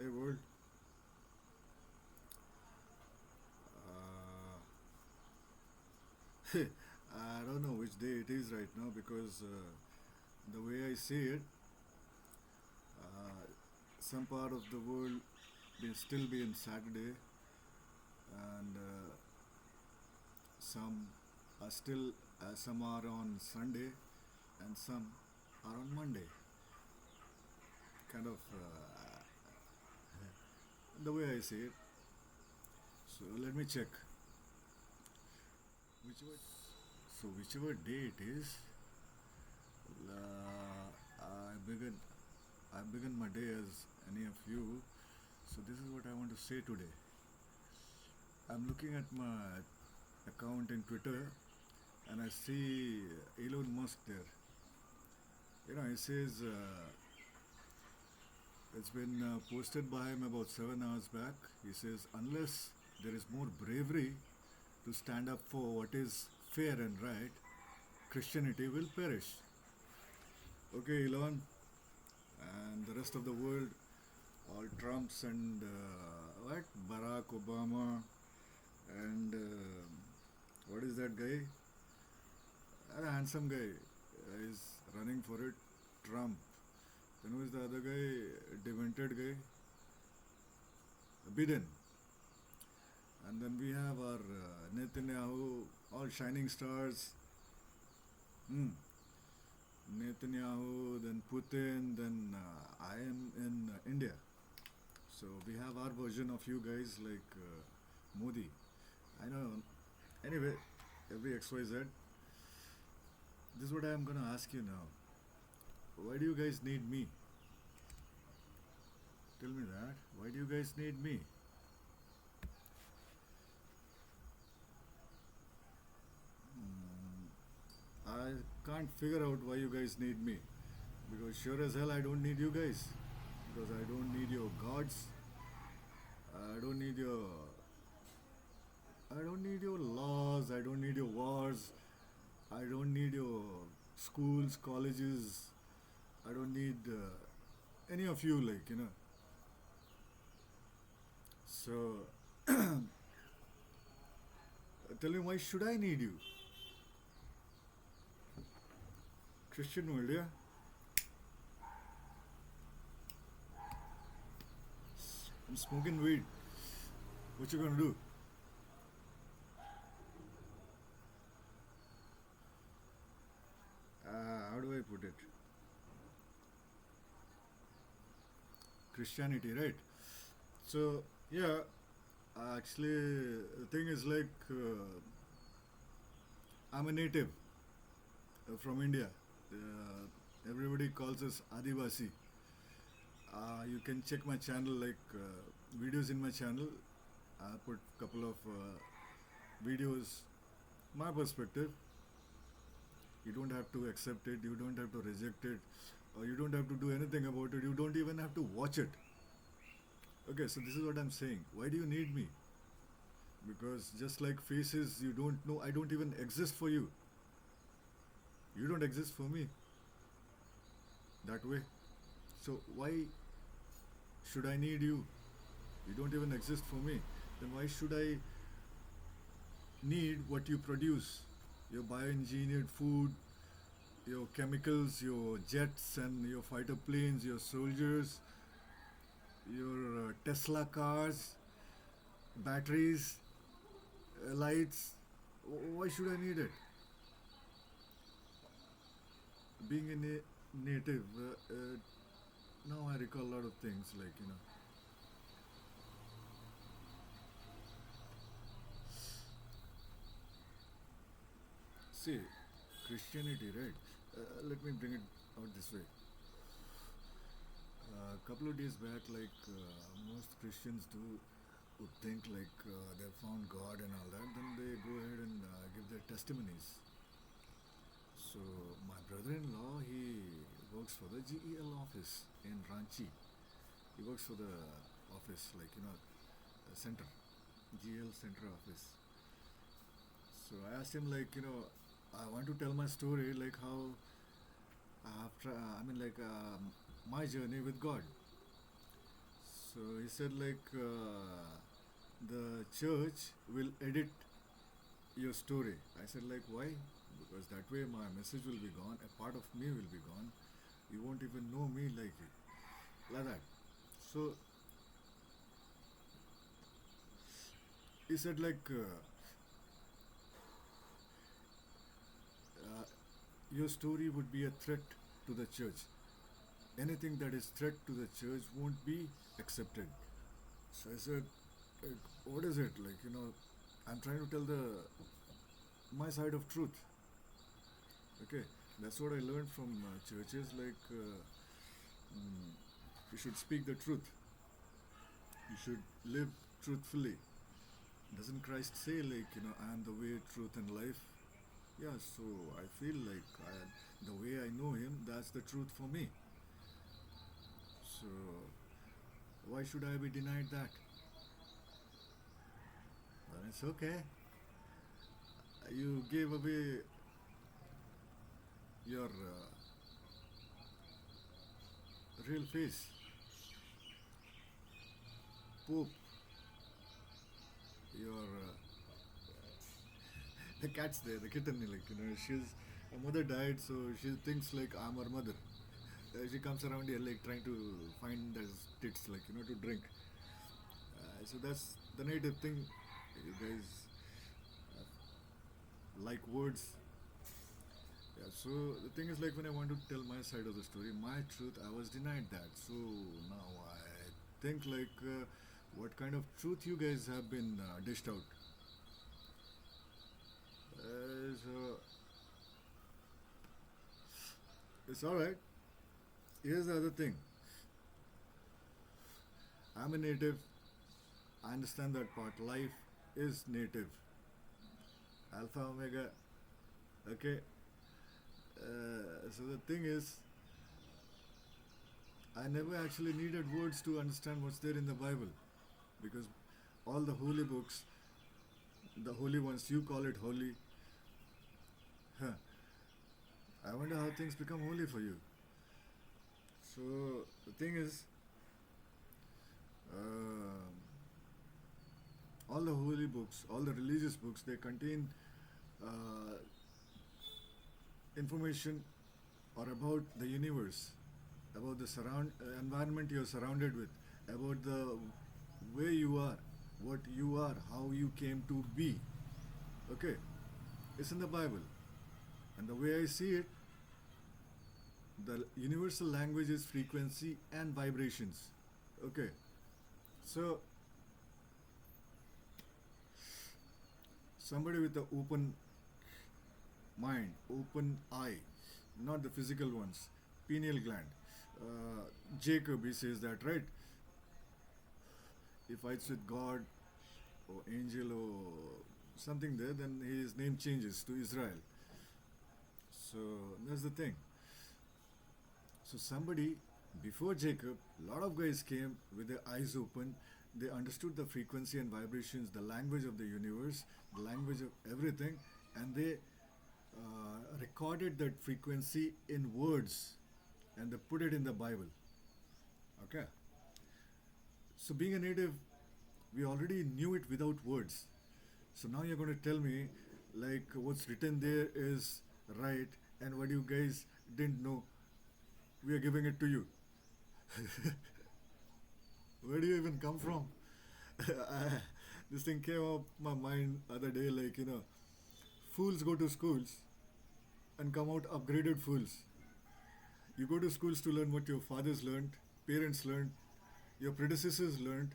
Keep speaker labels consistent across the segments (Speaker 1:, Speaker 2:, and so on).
Speaker 1: Hey world, uh, I don't know which day it is right now because the way I see it, uh, some part of the world will still be in Saturday and some are still, some are on Sunday and some are on Monday. Kind of the way I see it. So let me check. Whichever, so whichever day it is, I begin. I begin my day as any of you. So this is what I want to say today. I'm looking at my account in Twitter and I see Elon Musk there. He says it's been posted by him about 7 hours back. He says, unless there is more bravery to stand up for what is fair and right, Christianity will perish. Okay, Elon, and the rest of the world, all Trumps and what? Barack Obama and what is that guy? A handsome guy is running for it. Trump. Then who is the other guy? Demented guy. Biden. And then we have our Netanyahu, all shining stars. Hmm. Netanyahu, then Putin, then I am in India. So we have our version of you guys like Modi. I know. Anyway, every XYZ. This is what I am gonna ask you now. Why do you guys need me? Tell me that. Why do you guys need me? I can't figure out why you guys need me. Because sure as hell I don't need you guys. Because I don't need your gods. I don't need your I don't need your laws. I don't need your wars. I don't need your schools, colleges. I don't need any of you, So, tell me, why should I need you? Christian world, yeah? I'm smoking weed. What you gonna do? How do I put it? Christianity, right? So, yeah, actually, the thing is I'm a native from India. Uh, Everybody calls us Adivasi. You can check my channel, videos in my channel. I put couple of videos. My perspective. You don't have to accept it. You don't have to reject it. Or you don't have to do anything about it. You don't even have to watch it. Okay, so this is what I'm saying. Why do you need me? Because just like faces, you don't know. I don't even exist for you. You don't exist for me that way. So why should I need you? You don't even exist for me. Then why should I need what you produce? Your bioengineered food, your chemicals, your jets and your fighter planes, your soldiers, your Tesla cars, batteries, lights. Why should I need it? Being a native, now I recall a lot of things See, Christianity, right? Let me bring it out this way. A couple of days back, most Christians do would think they've found God and all that, then they go ahead and give their testimonies. So my brother-in-law, he works for the GEL office in Ranchi. He works for the office, center, GL center office. So I asked him, I want to tell my story, like how after, my journey with God. So he said like the church will edit your story. I said like why? Because that way my message will be gone. A part of me will be gone. You won't even know me like that. So he said like uh, your story would be a threat to the church. Anything that is threat to the church won't be accepted. So I said, like, what is it like? I'm trying to tell the my side of truth. Okay, that's what I learned from churches. Like, you should speak the truth. You should live truthfully. Doesn't Christ say like I am the way, truth, and life? Yeah. So I feel like the way I know Him, that's the truth for me. So why should I be denied that? Then it's okay. You gave away your real face. Pope, your the cat's there, the kitten, like she's her mother died, so she thinks like I'm her mother. She comes around here like trying to find those tits, like to drink. So that's the native thing. You guys like words. Yeah. So the thing is like when I want to tell my side of the story, my truth, I was denied that. So now I think like what kind of truth you guys have been dished out. So it's all right. Here's the other thing. I'm a native. I understand that part. Life is native. Alpha Omega. Okay. So the thing is, I never actually needed words to understand what's there in the Bible, because all the holy books, the holy ones, you call it holy. Huh. I wonder how things become holy for you. So the thing is, uh, all the holy books, all the religious books, they contain uh, information or about the universe, about the environment you're surrounded with, about the way you are, what you are, how you came to be. Okay, it's in the Bible, and the way I see it, the universal language is frequency and vibrations. Okay, so somebody with an open mind, open eye, not the physical ones, pineal gland. Jacob, he says that, right? He fights with God or angel or something there, then his name changes to Israel. So that's the thing. So somebody before Jacob, a lot of guys came with their eyes open. They understood the frequency and vibrations, the language of the universe, the language of everything, and they recorded that frequency in words and they put it in the Bible. Okay. So being a native, we already knew it without words. So now you're going to tell me like what's written there is right and what you guys didn't know, we are giving it to you. Where do you even come from? This thing came up my mind other day, like fools go to schools and come out upgraded fools. You go to schools to learn what your fathers learned, parents learned, your predecessors learned.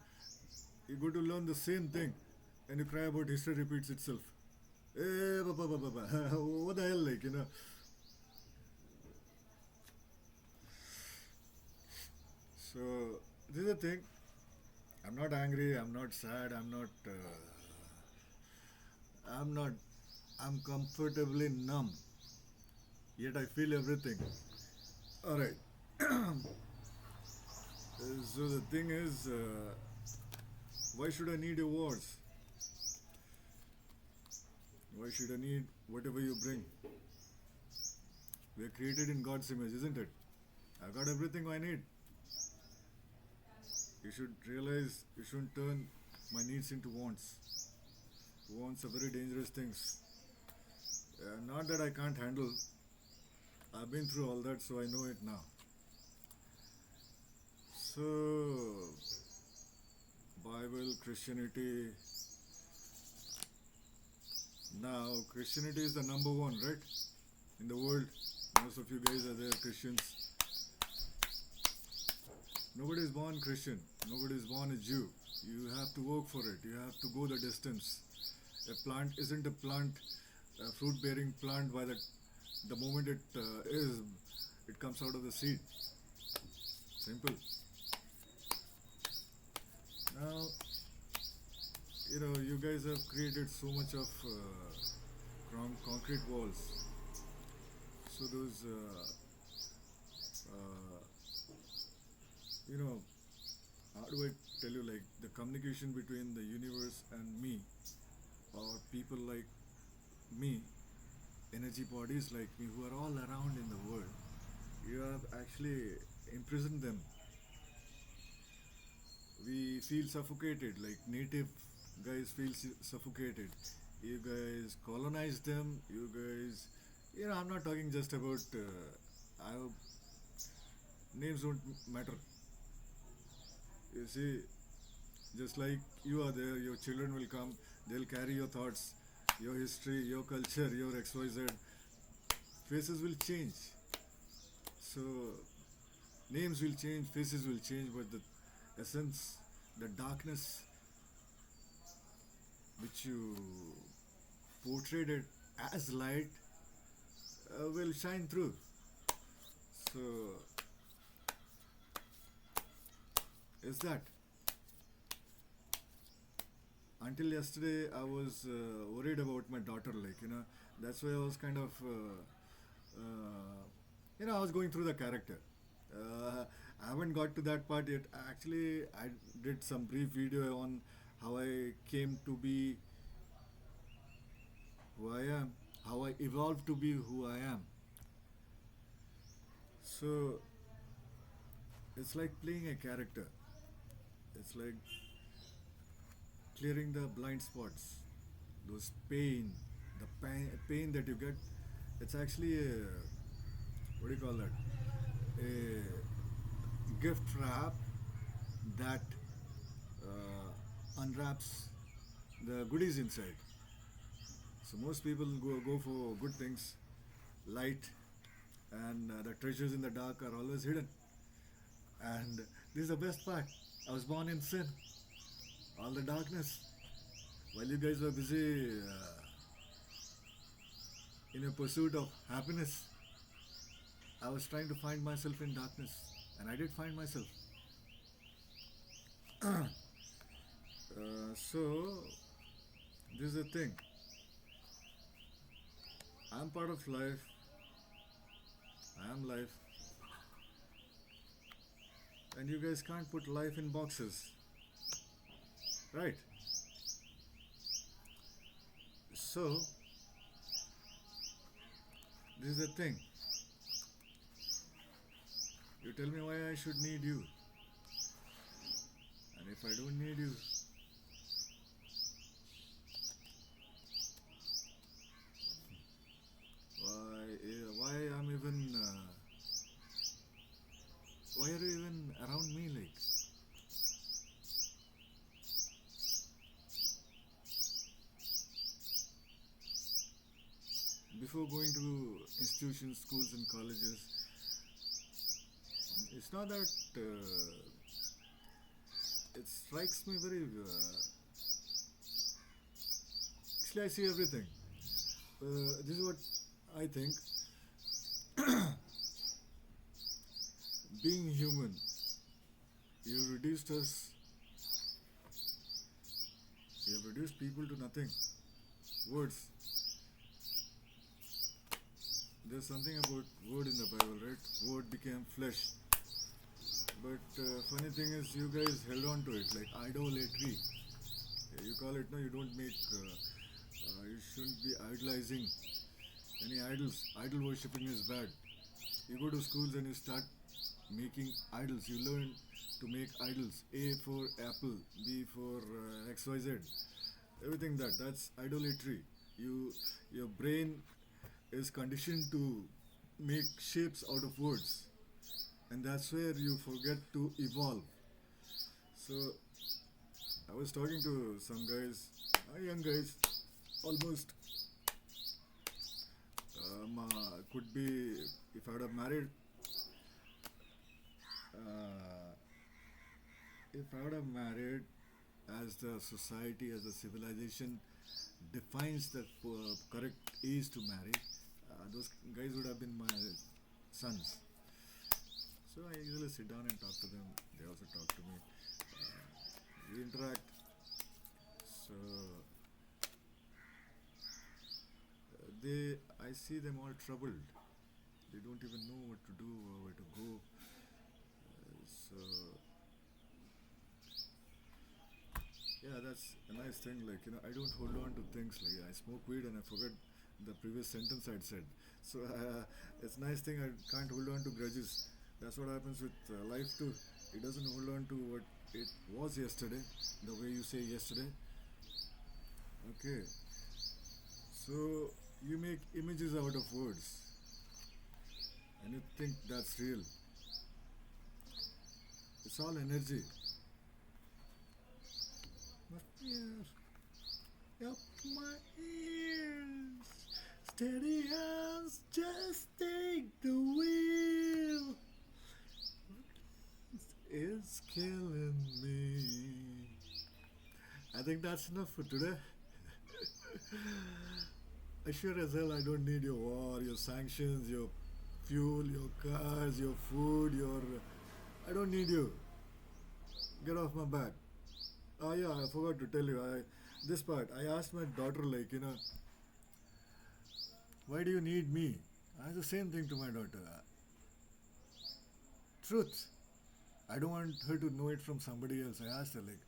Speaker 1: You go to learn the same thing, and you cry about history repeats itself. What the hell, like. So this is the thing. I'm not angry. I'm not sad. I'm not. I'm not. I'm comfortably numb. Yet I feel everything. All right. So the thing is, why should I need awards? Why should I need whatever you bring? We are created in God's image, isn't it? I got everything I need. You should realize you shouldn't turn my needs into wants. Wants are very dangerous things. Not that I can't handle. I've been through all that, so I know it now. So, Bible, Christianity. Now, Christianity is the number one, right? In the world, most of you guys are there, Christians. Nobody is born Christian. Nobody is born a Jew. You have to work for it. You have to go the distance. A plant isn't a plant, a fruit-bearing plant by the moment it comes out of the seed. Simple. Now, you guys have created so much of concrete walls. So those, you know, how do I tell you, like the communication between the universe and me, or people like me, energy bodies like me who are all around in the world, you have actually imprisoned them. We feel suffocated, like native guys feel suffocated. You guys colonize them. You guys, I'm not talking just about. I names don't matter. You see, just like you are there, your children will come. They'll carry your thoughts, your history, your culture, your XYZ. Faces will change. So names will change, faces will change, but the essence, the darkness which you portrayed it as light will shine through. So, is that? Until yesterday, I was worried about my daughter, that's why I was kind of, I was going through the character. I haven't got to that part yet. Actually, I did some brief video on how I came to be who I am, how I evolved to be who I am. So, it's like playing a character. It's like clearing the blind spots, those pain that you get. It's actually a, what do you call that? A gift wrap that unwraps the goodies inside. So most people go for good things, light, and the treasures in the dark are always hidden. And this is the best part. I was born in sin, all the darkness. While you guys were busy in a pursuit of happiness, I was trying to find myself in darkness, and I did find myself. So, this is the thing. I'm part of life. I am life. And you guys can't put life in boxes. Right? So, this is the thing. You tell me why I should need you. And if I don't need you, why I'm even, why are you even around me, like? Before going to institutions, schools and colleges, it's not that, it strikes me very, actually I see everything. This is what I think. Being human, you reduced us, you have reduced people to nothing. Words. There's something about word in the Bible, right? Word became flesh. But funny thing is, you guys held on to it like idolatry. You call it, no, you don't make, you shouldn't be idolizing any idols. Idol worshipping is bad. You go to schools and you start making idols. You learn to make idols. A for apple, B for XYZ. Everything that's idolatry. You your brain is conditioned to make shapes out of words, and that's where you forget to evolve. So I was talking to some guys, young guys, almost could be if I would have married. Uh, if I would have married as the society, as the civilization defines the correct age to marry, those guys would have been my sons. So I usually sit down and talk to them. They also talk to me. We interact. So I see them all troubled. They don't even know what to do or where to go. So yeah, that's a nice thing. Like I don't hold on to things. Like I smoke weed and I forget the previous sentence I'd said. So it's a nice thing. I can't hold on to grudges. That's what happens with life too. It doesn't hold on to what it was yesterday. The way you say yesterday. Okay. So you make images out of words, and you think that's real. It's all energy. My ears, up my ears. Steady hands, just take the wheel. It's killing me. I think that's enough for today. Sure as hell, I don't need your war, your sanctions, your fuel, your cars, your food, your. I don't need you. Get off my back. Oh yeah, I forgot to tell you. This part. I asked my daughter, like, why do you need me? I asked the same thing to my daughter. Truth. I don't want her to know it from somebody else. I asked her, like,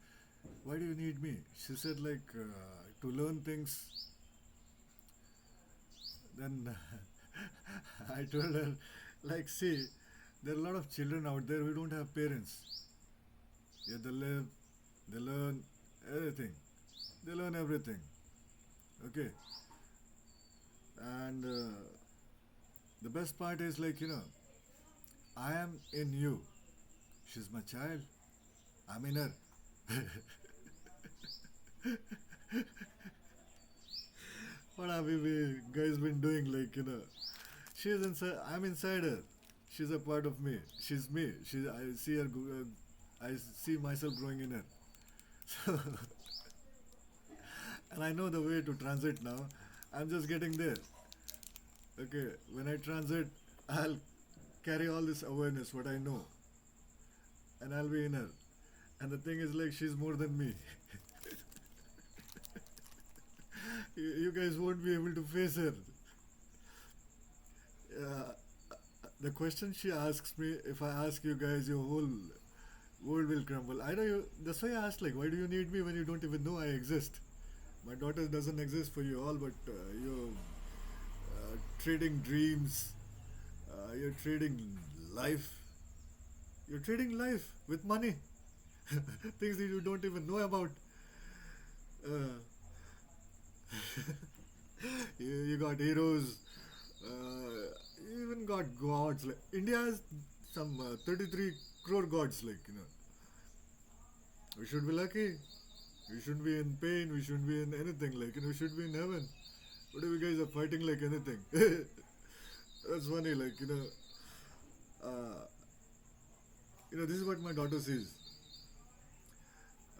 Speaker 1: why do you need me? She said, like, to learn things. Then I told her, like, see, there are a lot of children out there who don't have parents. Yeah, they live, they learn everything. They learn everything. Okay. And the best part is, like, I am in you. She's my child. I'm in her. What have we guys been doing? Like, she's inside. I'm inside her. She's a part of me. She's me. I see her. I see myself growing in her. So, and I know the way to transit now. I'm just getting there. Okay, when I transit, I'll carry all this awareness, what I know, and I'll be in her. And the thing is, like, she's more than me. You guys won't be able to face her. Uh, the question she asks me, if I ask you guys, your whole world will crumble. I know you. That's why I asked, like, why do you need me when you don't even know I exist? My daughter doesn't exist for you all, but you're trading dreams. You're trading life. You're trading life with money. Things that you don't even know about. Uh, you got heroes. You even got gods. Like India has some 33 crore gods. Like we should be lucky. We shouldn't be in pain. We shouldn't be in anything. Like we should be in heaven. What if you guys are fighting like anything? That's funny. Like uh, this is what my daughter says.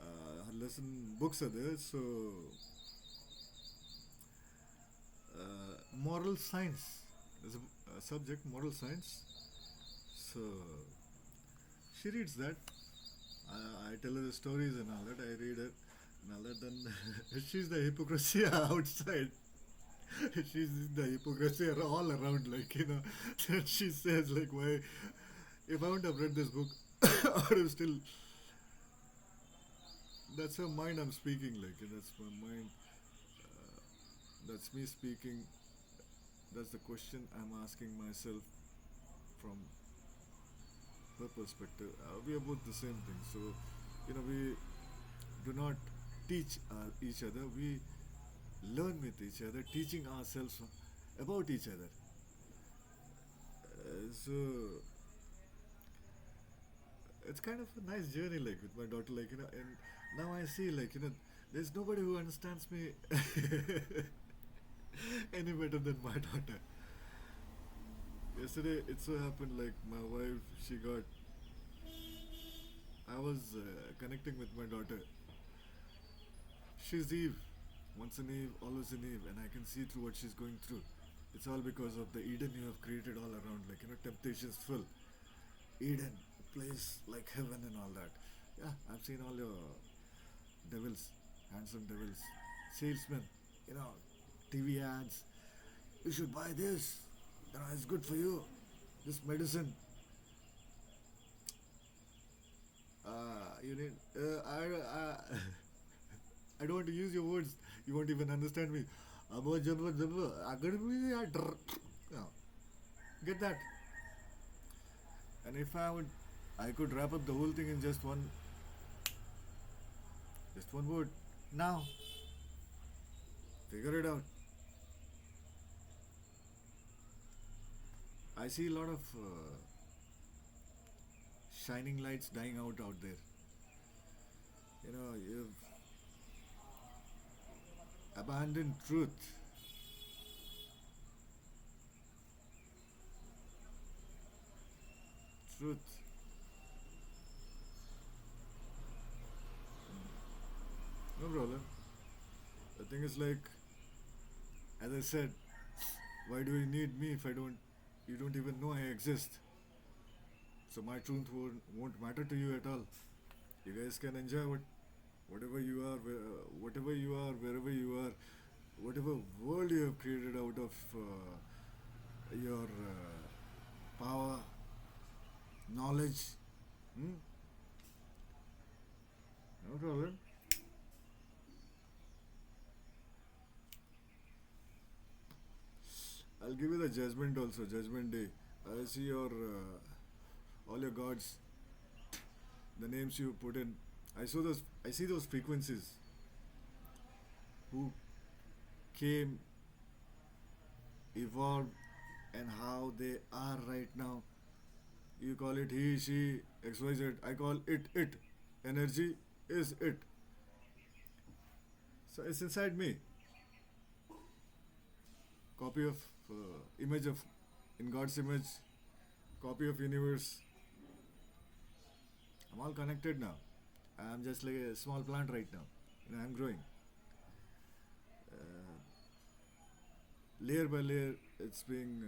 Speaker 1: Her lesson books are there. So moral science. There's a subject, moral science. So she reads that. I tell her the stories and all that. I read it and all that. Then she's the hypocrisy outside. She's the hypocrisy all around. Like she says like, why? If I wouldn't have read this book, I would have still. That's her mind I'm speaking. Like that's my mind. That's me speaking. That's the question I'm asking myself from her perspective. We are both the same thing. So, we do not teach each other. We learn with each other, teaching ourselves about each other. So it's kind of a nice journey, like with my daughter, and now I see, there's nobody who understands me any better than my daughter. Yesterday, it so happened like my wife, she got. I was connecting with my daughter. She's Eve. Once an Eve, always an Eve, and I can see through what she's going through. It's all because of the Eden you have created all around, temptations full. Eden, a place like heaven and all that. Yeah, I've seen all your devils, handsome devils, salesmen, you know, TV ads. You should buy this. It's good for you. This medicine. You need. I don't want to use your words. You won't even understand me. Abo jabba jabba. Yeah, get that. And if I could wrap up the whole thing in just one word. Now, figure it out. I see a lot of shining lights dying out there. You've abandoned truth. Truth. No problem. The thing is as I said, why do you need me if you don't even know I exist? So my truth won't matter to you at all. You guys can enjoy whatever you are, whatever you are, wherever you are, whatever world you have created out of your power, knowledge. Hmm? No problem. I'll give you the judgment also, judgment day. I see all your gods, the names you put in. I see those frequencies who came, evolved, and how they are right now. You call it he, she, XYZ. I call it. Energy is it. So it's inside me. Copy of image of in God's image, copy of universe. I'm all connected now. I'm just like a small plant right now. I'm growing. Uh, Layer by layer, it's being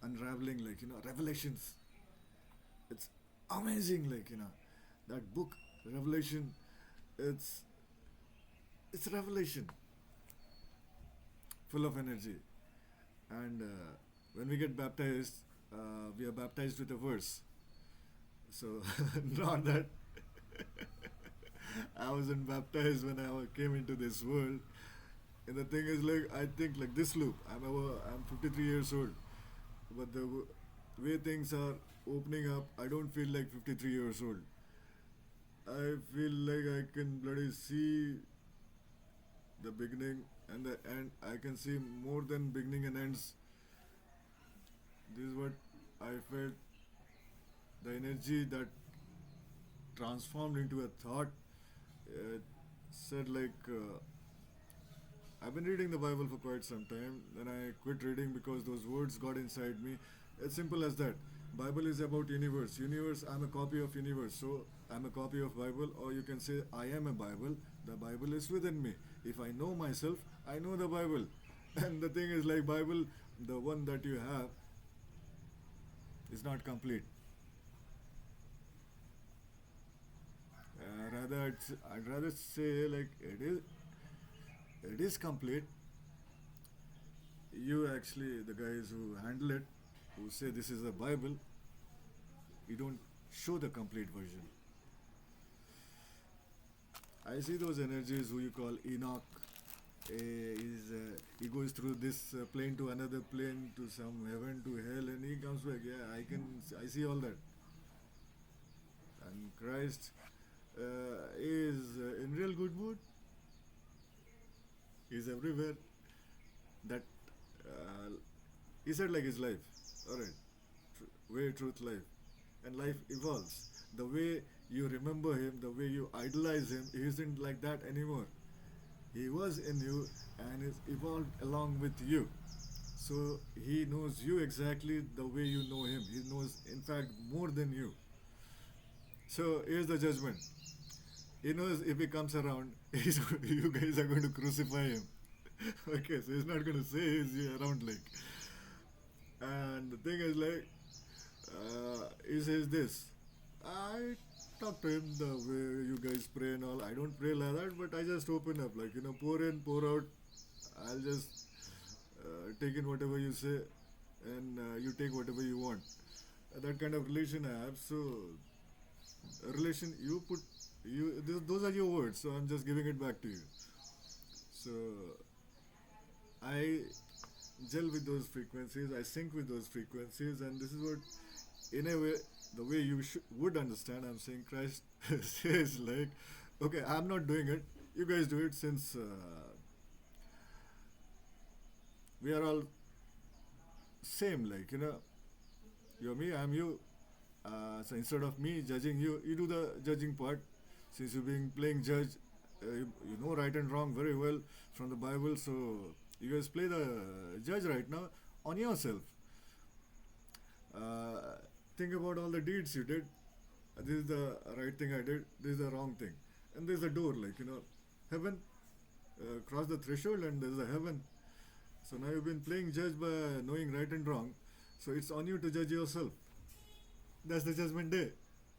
Speaker 1: unraveling, revelations. It's amazing, that book, Revelation. It's it's revelation, full of energy. And when we get baptized, we are baptized with a verse. So, not that I wasn't baptized when I came into this world. And the thing is, I think like this loop. I'm 53 years old, but the way things are opening up, I don't feel like 53 years old. I feel like I can bloody see the beginning and the end. I can see more than beginning and ends. This is what I felt. The energy that transformed into a thought. It said I've been reading the Bible for quite some time. Then I quit reading because those words got inside me. It's simple as that. Bible is about universe. Universe. I'm a copy of universe. So I'm a copy of Bible, or you can say I am a Bible. The Bible is within me. If I know myself, I know the Bible. And the thing is, Bible, the one that you have, is not complete. I'd rather say it is complete. You actually, the guys who handle it, who say this is the Bible, you don't show the complete version. I see those energies who you call Enoch, he goes through this plane to another plane to some heaven to hell, and he comes back. Yeah, I see all that. And Christ is in real good mood. He's everywhere. That uh, he said like his life. All right, way, truth, life, and life evolves. The way you remember him, the way you idolize him, he isn't like that anymore. He was in you and is evolved along with you. So he knows you exactly the way you know him. He knows, in fact, more than you. So here's the judgment. He knows if he comes around, you guys are going to crucify him. Okay, so he's not going to say he's around like. And the thing is like, he says this. I talk to him the way you guys pray and all. I don't pray like that, but I just open up, like, pour in, pour out. I'll just take in whatever you say, and you take whatever you want. That kind of relation I have. So, a relation you put, those are your words. So I'm just giving it back to you. So I gel with those frequencies. I sync with those frequencies, and this is what, in a way, the way you would understand. I'm saying Christ says like, okay, I'm not doing it. You guys do it since we are all same. Like you're me, I'm you. So instead of me judging you, you do the judging part. Since you're being playing judge, you know right and wrong very well from the Bible. So you guys play the judge right now on yourself. Uh, think about all the deeds you did. This is the right thing I did. This is the wrong thing. And there's a door, like heaven. Cross the threshold, and there's a heaven. So now you've been playing judge by knowing right and wrong. So it's on you to judge yourself. That's the judgment day.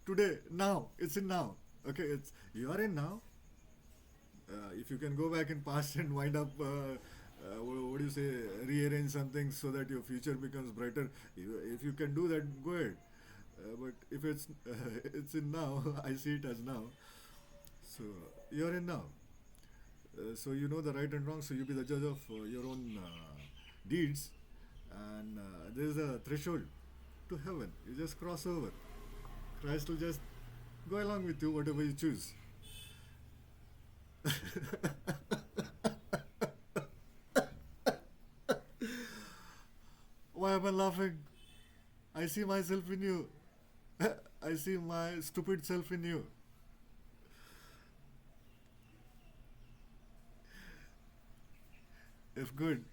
Speaker 1: Today, now, it's in now. Okay, it's you are in now. If you can go back in past and wind up, what do you say, rearrange something so that your future becomes brighter. If you can do that, go ahead. But if it's it's in now, I see it as now. So you're in now. So you know the right and wrong. So you be the judge of your own deeds, and there is a threshold to heaven. You just cross over. Christ will just go along with you, whatever you choose. Why am I laughing? I see myself in you. I see my stupid self in you. If good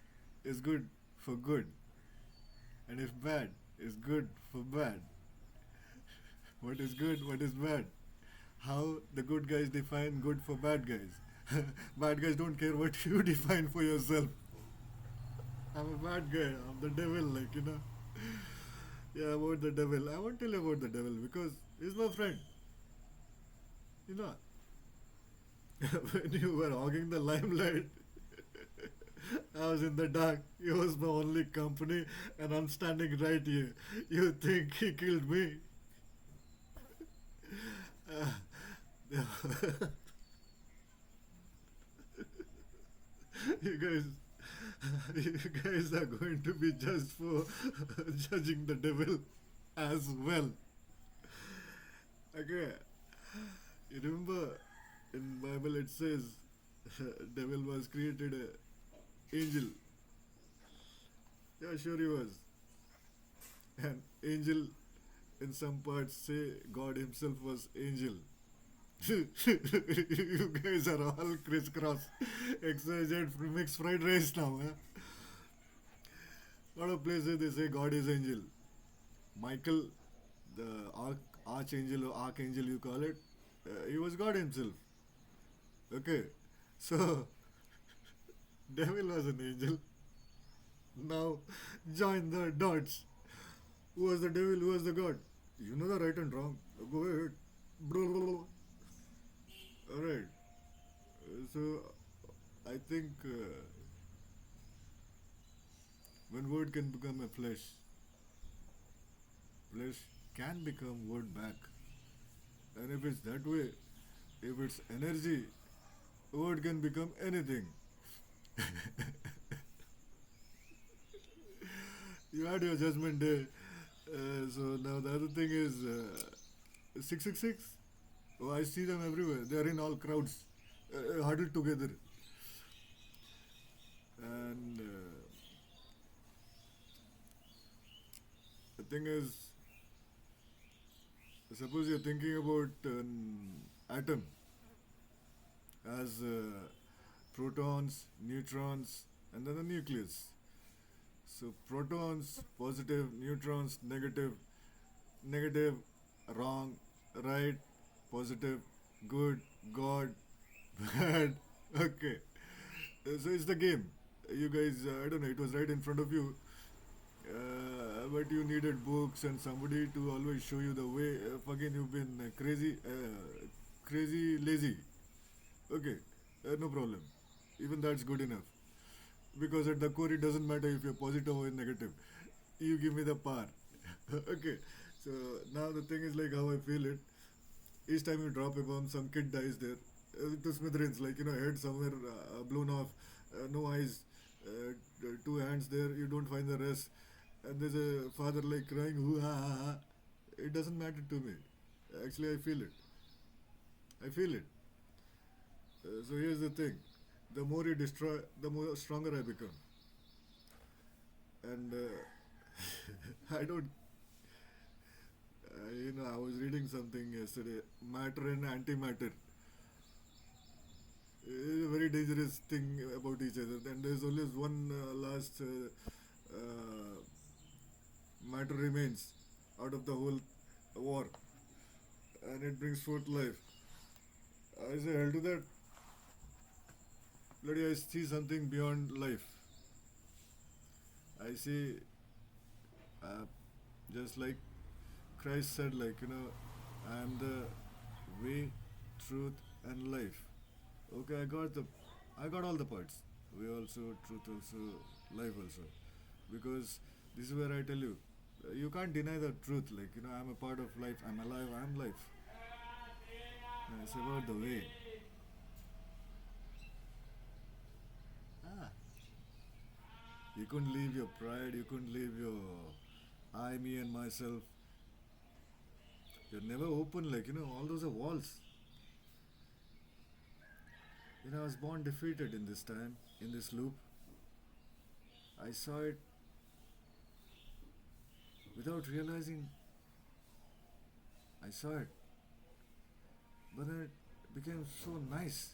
Speaker 1: is good for good, and if bad is good for bad, what is good, what is bad? How the good guys define good for bad guys. Bad guys don't care what you define for yourself. I'm a bad guy. I'm the devil, like. Yeah, about the devil. I won't tell you about the devil because he's my friend. You know, when you were hogging the limelight, I was in the dark. He was my only company, and I'm standing right here. You think he killed me? Uh, you guys, you guys are going to be judged for judging the devil as well. Okay, you remember in Bible it says devil was created a angel. Yeah, sure he was. And angel in some parts say God himself was angel. You guys are all crisscross. XYZ mixed fried rice now. A lot of places they say God is angel. Michael, the archangel or archangel you call it, he was God himself. Okay, so devil was an angel. Now join the dots. Who was the devil? Who was the God? You know the right and wrong. Go ahead. Alright. So I think when word can become a flesh, flesh can become word back. And if it's that way, if it's energy, word can become anything. You had your judgment day. So now the other thing is 666. Oh, I see them everywhere. They are in all crowds, huddled together. And the thing is, suppose you're thinking about an atom as protons, neutrons, and then the nucleus. So protons, positive, neutrons, negative, negative, wrong, right, positive, good, God, bad. Okay. So it's the game. You guys, I don't know, it was right in front of you, but you needed books and somebody to always show you the way. Fucking, you've been crazy lazy. Okay, no problem. Even that's good enough. Because at the core, it doesn't matter if you're positive or negative. You give me the power. Okay, so now the thing is like how I feel it. Each time you drop a bomb, some kid dies there. To smithereens, like, head somewhere blown off, no eyes, two hands there, you don't find the rest. And there's a father like crying, hoo ha ha ha. It doesn't matter to me. Actually, I feel it. I feel it. So here's the thing, the more you destroy, the more stronger I become. And I don't, I was reading something yesterday, matter and antimatter. Is a very dangerous thing about each other. And there's always one last matter remains out of the whole war, and it brings forth life. I say hell to that. Bloody, I see something beyond life. I see, uh, just like Christ said, like, I am the way, truth, and life. Okay, I got all the parts. Way also, truth also, life also. Because this is where I tell you, you can't deny the truth. Like, I'm a part of life. I'm alive. I'm life. It's about the way. Ah, you couldn't leave your pride. You couldn't leave your I, me, and myself. You're never open. Like, all those are walls. I was born defeated in this time, in this loop. I saw it without realizing I saw it. But then it became so nice.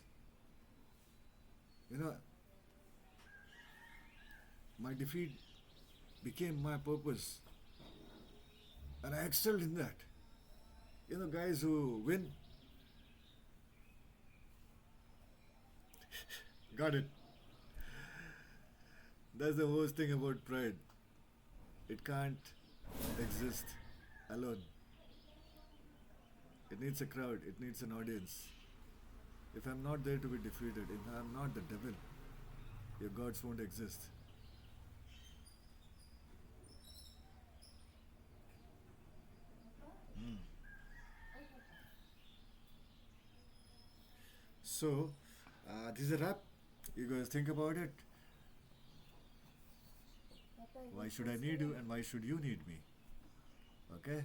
Speaker 1: You know, my defeat became my purpose. And I excelled in that. Guys who win, got it. That's the worst thing about pride. It can't exist alone. It needs a crowd, it needs an audience. If I'm not there to be defeated, if I'm not the devil, your gods won't exist. Mm. So, this is a wrap. You guys think about it. Why should I need you and why should you need me? Okay?